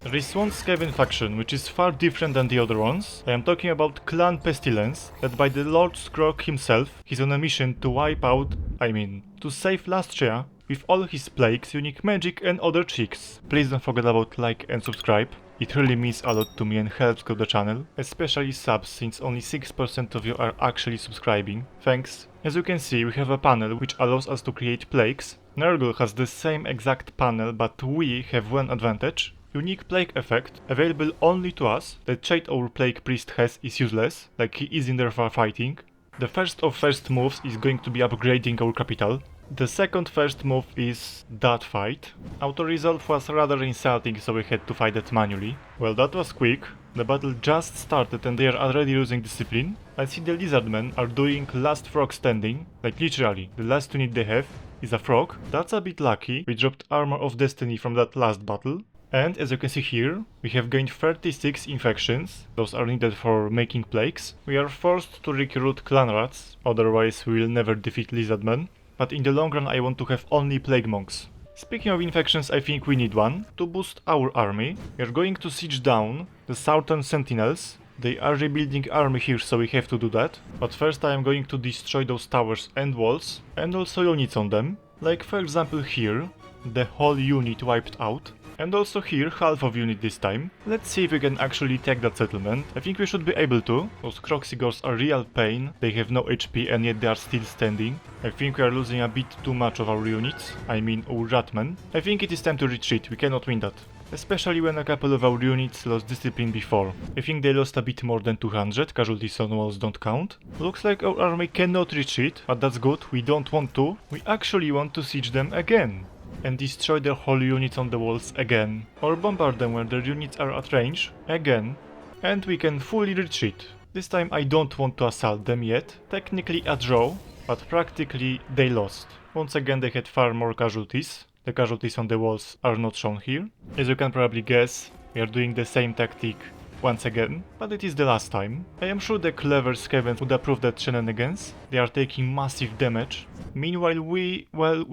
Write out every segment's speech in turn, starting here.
There is one Skaven faction which is far different than the other ones. I am talking about Clan Pestilence, led by the Lord Skrolk himself. He's on a mission to wipe out, to save Lustria with all his plagues, unique magic and other tricks. Please don't forget about like and subscribe. It really means a lot to me and helps grow the channel, especially subs, since only 6% of you are actually subscribing. Thanks. As you can see, we have a panel which allows us to create plagues. Nurgle has the same exact panel, but we have one advantage. Unique plague effect, available only to us. The trait our plague priest has is useless, like he isn't there for fighting. The first of first moves is going to be upgrading our capital. The second first move is that fight. Auto-resolve was rather insulting, so we had to fight it manually. Well, that was quick. The battle just started and they are already losing discipline. I see the lizardmen are doing last frog standing, like literally, the last unit they have is a frog. That's a bit lucky, we dropped Armor of Destiny from that last battle. And as you can see here, we have gained 36 infections, those are needed for making plagues. We are forced to recruit clan rats, otherwise we will never defeat lizardmen. But in the long run I want to have only plague monks. Speaking of infections, I think we need one to boost our army. We are going to siege down the Southern Sentinels. They are rebuilding army here, so we have to do that. But first I am going to destroy those towers and walls, and also units on them. Like for example here, the whole unit wiped out. And also here, half of unit this time. Let's see if we can actually take that settlement. I think we should be able to. Those Croxigors are real pain. They have no HP and yet they are still standing. I think we are losing a bit too much of our units. I mean our Ratmen. I think it is time to retreat, we cannot win that. Especially when a couple of our units lost discipline before. I think they lost a bit more than 200, casualties on walls don't count. Looks like our army cannot retreat, but that's good, we don't want to. We actually want to siege them again. And destroy their whole units on the walls again. Or bombard them when their units are at range again. And we can fully retreat. This time I don't want to assault them yet. Technically a draw, but practically they lost. Once again they had far more casualties. The casualties on the walls are not shown here. As you can probably guess, we are doing the same tactic once again, but it is the last time. I am sure the clever Skavens would approve that shenanigans. They are taking massive damage. Meanwhile we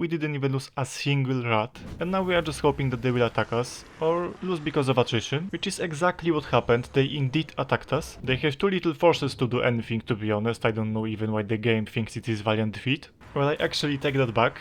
didn't even lose a single rat, and now we are just hoping that they will attack us, or lose because of attrition, which is exactly what happened. They indeed attacked us. They have too little forces to do anything, to be honest. I don't know even why the game thinks it is valiant defeat. Well, I actually take that back.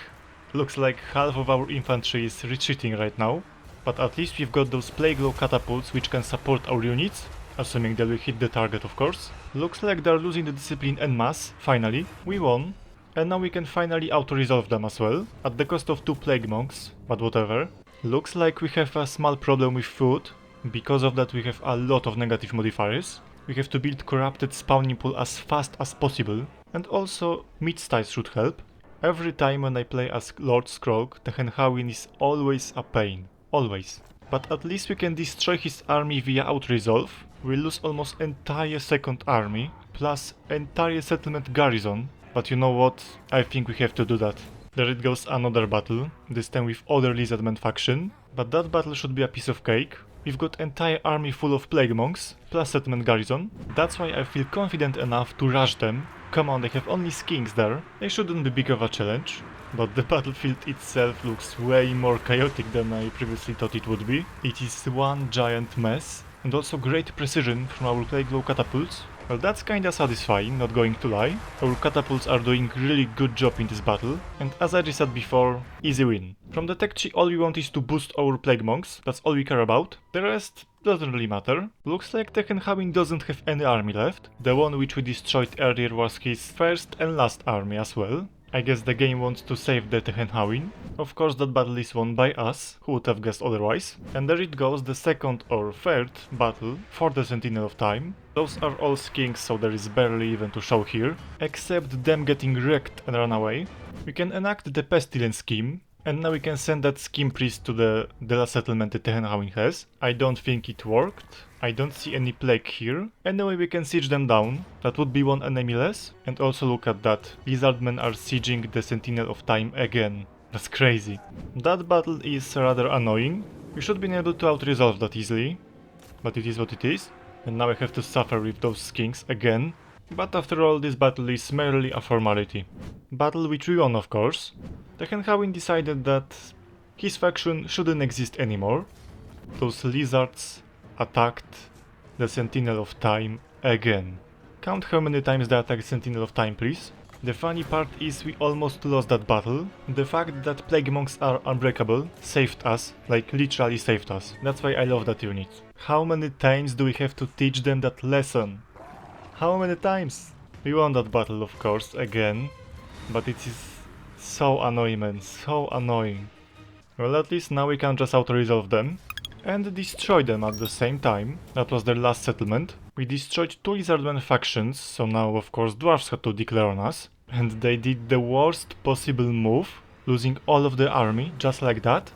Looks like half of our infantry is retreating right now. But at least we've got those plague glow catapults which can support our units, assuming they will hit the target of course. Looks like they're losing the discipline en masse, finally. We won. And now we can finally auto-resolve them as well, at the cost of 2 plague monks, but whatever. Looks like we have a small problem with food. Because of that we have a lot of negative modifiers. We have to build corrupted spawning pool as fast as possible. And also meat styles should help. Every time when I play as Lord Skrolk, the Henhawin is always a pain. Always. But at least we can destroy his army via out-resolve. We'll lose almost entire second army, plus entire settlement garrison. But you know what? I think we have to do that. There it goes, another battle, this time with other lizardmen faction. But that battle should be a piece of cake. We've got entire army full of plague monks, plus settlement garrison. That's why I feel confident enough to rush them. Come on, they have only skinks there. They shouldn't be big of a challenge. But the battlefield itself looks way more chaotic than I previously thought it would be. It is one giant mess, and also great precision from our plague glow catapults. Well, that's kinda satisfying, not going to lie. Our catapults are doing really good job in this battle, and as I just said before, easy win. From the tech tree all we want is to boost our plague monks, that's all we care about. The rest doesn't really matter. Looks like Tekkenhawin doesn't have any army left. The one which we destroyed earlier was his first and last army as well. I guess the game wants to save the Tekkenhawin. Of course that battle is won by us, who would have guessed otherwise. And there it goes, the second or third battle for the Sentinel of Time. Those are all skinks, so there is barely even to show here, except them getting wrecked and run away. We can enact the Pestilence scheme, and now we can send that scheme priest to the last settlement that Tekkenhawin has. I don't think it worked. I don't see any plague here. Anyway, we can siege them down. That would be one enemy less. And also look at that. Lizardmen are sieging the Sentinel of Time again. That's crazy. That battle is rather annoying. We should be able to out-resolve that easily. But it is what it is. And now I have to suffer with those skinks again. But after all, this battle is merely a formality. Battle which we won, of course. Tekkenhawin decided that his faction shouldn't exist anymore. those lizards attacked the Sentinel of Time again. Count how many times they attacked Sentinel of Time, please. The funny part is we almost lost that battle. The fact that Plague Monks are unbreakable saved us, like literally saved us. That's why I love that unit. How many times do we have to teach them that lesson? How many times? We won that battle, of course, again, but it is so annoying, man, so annoying. Well, at least now we can just auto-resolve them and destroy them at the same time. That was their last settlement. We destroyed 2 Lizardmen factions, so now of course dwarves had to declare on us. And they did the worst possible move, losing all of the army, just like that.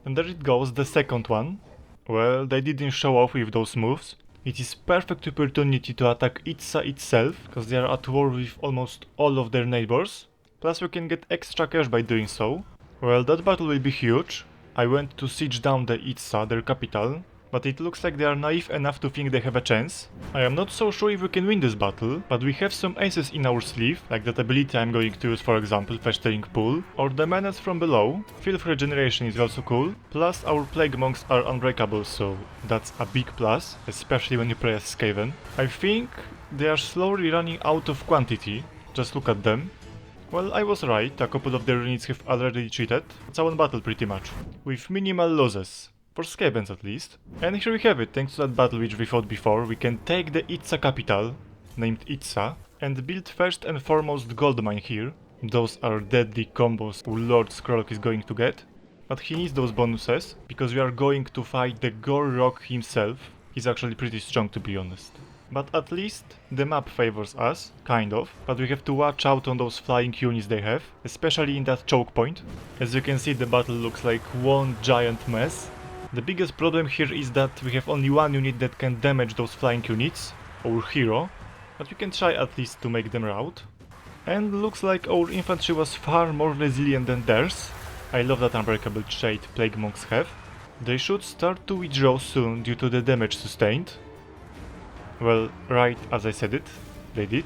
And there it goes, the second one. Well, they didn't show off with those moves. It is perfect opportunity to attack Itza itself, because they are at war with almost all of their neighbors. Plus we can get extra cash by doing so. Well, that battle will be huge. I went to siege down the Itza, their capital, but it looks like they are naive enough to think they have a chance. I am not so sure if we can win this battle, but we have some aces in our sleeve, like that ability I'm going to use, for example, Festering Pool, or the Menace from below. Filth Regeneration is also cool, plus our Plague Monks are unbreakable, so that's a big plus, especially when you play as Skaven. I think they are slowly running out of quantity, just look at them. Well, I was right, a couple of their units have already cheated. It's a one battle pretty much, with minimal losses. For Skavens at least. And here we have it, thanks to that battle which we fought before, we can take the Itza capital, named Itza, and build first and foremost gold mine here. Those are deadly combos Lord Skrolk is going to get. But he needs those bonuses, because we are going to fight the Gorrock himself. He's actually pretty strong, to be honest. But at least the map favors us, kind of, but we have to watch out on those flying units they have, especially in that choke point. As you can see, the battle looks like one giant mess. The biggest problem here is that we have only one unit that can damage those flying units, our hero, but we can try at least to make them rout. And looks like our infantry was far more resilient than theirs. I love that unbreakable trait Plague Monks have. They should start to withdraw soon due to the damage sustained. Well, right as I said it, they did.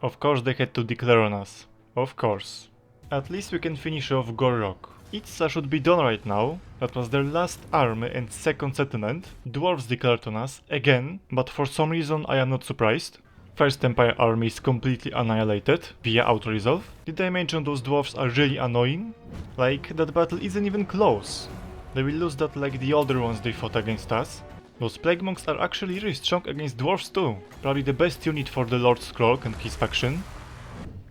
Of course they had to declare on us. Of course. At least we can finish off Gorrock. Itza should be done right now. That was their last army and second settlement. Dwarves declared on us again, but for some reason I am not surprised. First Empire army is completely annihilated via auto-resolve. Did I mention those dwarves are really annoying? Like, that battle isn't even close. They will lose that like the older ones they fought against us. Those Plague Monks are actually really strong against dwarves too. Probably the best unit for the Lord Skrolk and his faction.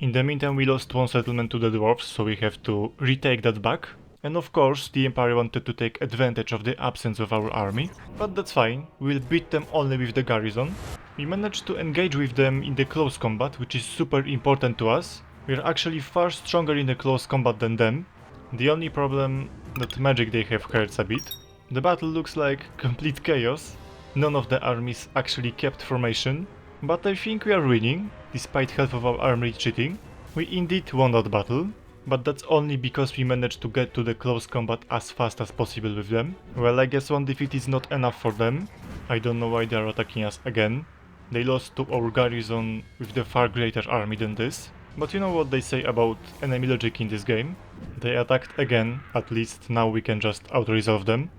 In the meantime we lost one settlement to the dwarves, so we have to retake that back. And of course the Empire wanted to take advantage of the absence of our army, but that's fine, we'll beat them only with the garrison. We managed to engage with them in the close combat, which is super important to us. We're actually far stronger in the close combat than them. The only problem that magic they have hurts a bit. The battle looks like complete chaos. None of the armies actually kept formation. But I think we are winning, despite half of our army cheating. We indeed won that battle, but that's only because we managed to get to the close combat as fast as possible with them. Well, I guess one defeat is not enough for them. I don't know why they are attacking us again. They lost to our garrison with the far greater army than this. But you know what they say about enemy logic in this game? They attacked again, at least now we can just auto-resolve them.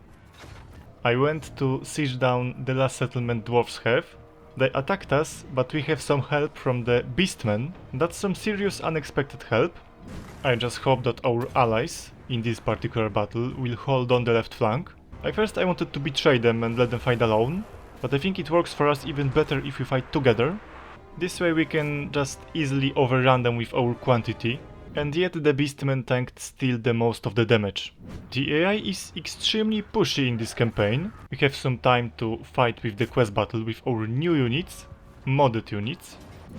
I went to siege down the last settlement dwarves have. They attacked us, but we have some help from the beastmen. That's some serious unexpected help. I just hope that our allies in this particular battle will hold on the left flank. At first I wanted to betray them and let them fight alone, but I think it works for us even better if we fight together. This way we can just easily overrun them with our quantity. And yet the beastmen tanked still the most of the damage. The AI is extremely pushy in this campaign. We have some time to fight with the quest battle with our new units, modded units.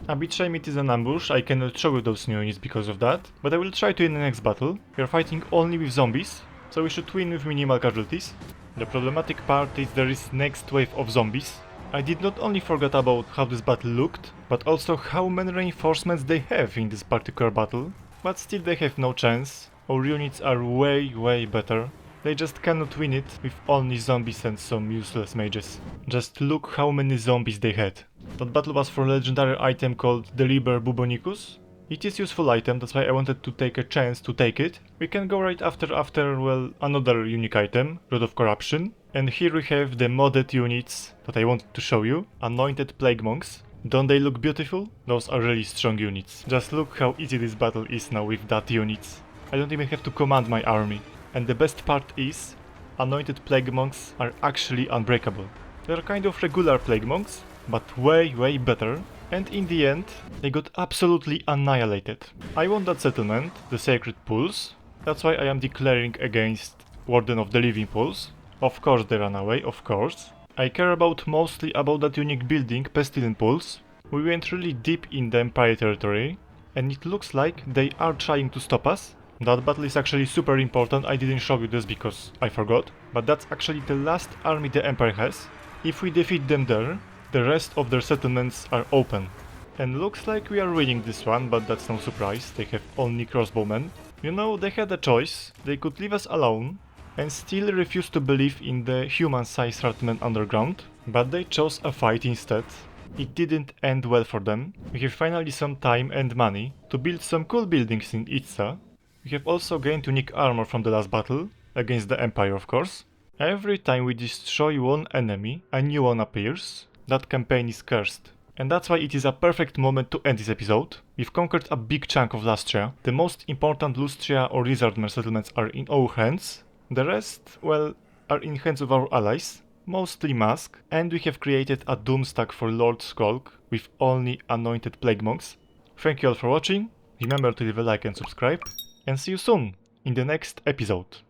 A bit shame it is an ambush, I cannot show you those new units because of that, but I will try to in the next battle. We are fighting only with zombies, so we should win with minimal casualties. The problematic part is there is next wave of zombies. I did not only forget about how this battle looked, but also how many reinforcements they have in this particular battle. But still they have no chance. Our units are way better. They just cannot win it with only zombies and some useless mages. Just look how many zombies they had. That battle was for a legendary item called the Liber Bubonicus. It is useful item, that's why I wanted to take a chance to take it. We can go right after, well, another unique item, Rod of Corruption. And here we have the modded units that I wanted to show you. Anointed Plague Monks. Don't they look beautiful? Those are really strong units. Just look how easy this battle is now with that units. I don't even have to command my army. And the best part is, Anointed Plague Monks are actually unbreakable. They're kind of regular Plague Monks, but way better. And in the end, they got absolutely annihilated. I want that settlement, the Sacred Pools. That's why I am declaring against Warden of the Living Pools. Of course they ran away, of course. I care mostly about that unique building, Pestilent Pools. We went really deep in the Empire territory, and it looks like they are trying to stop us. That battle is actually super important. I didn't show you this because I forgot, but that's actually the last army the Empire has. If we defeat them there, the rest of their settlements are open. And looks like we are winning this one, but that's no surprise, they have only crossbowmen. You know, they had a choice, they could leave us alone and still refuse to believe in the human-sized settlement underground, but they chose a fight instead. It didn't end well for them. We have finally some time and money to build some cool buildings in Itza. We have also gained unique armor from the last battle, against the Empire of course. Every time we destroy one enemy, a new one appears. That campaign is cursed. And that's why it is a perfect moment to end this episode. We've conquered a big chunk of Lustria. The most important Lustria or Lizardmer settlements are in our hands. The rest, well, are in hands of our allies, mostly Mask, and we have created a doom stack for Lord Skrolk with only anointed Plague Monks. Thank you all for watching, remember to leave a like and subscribe, and see you soon in the next episode.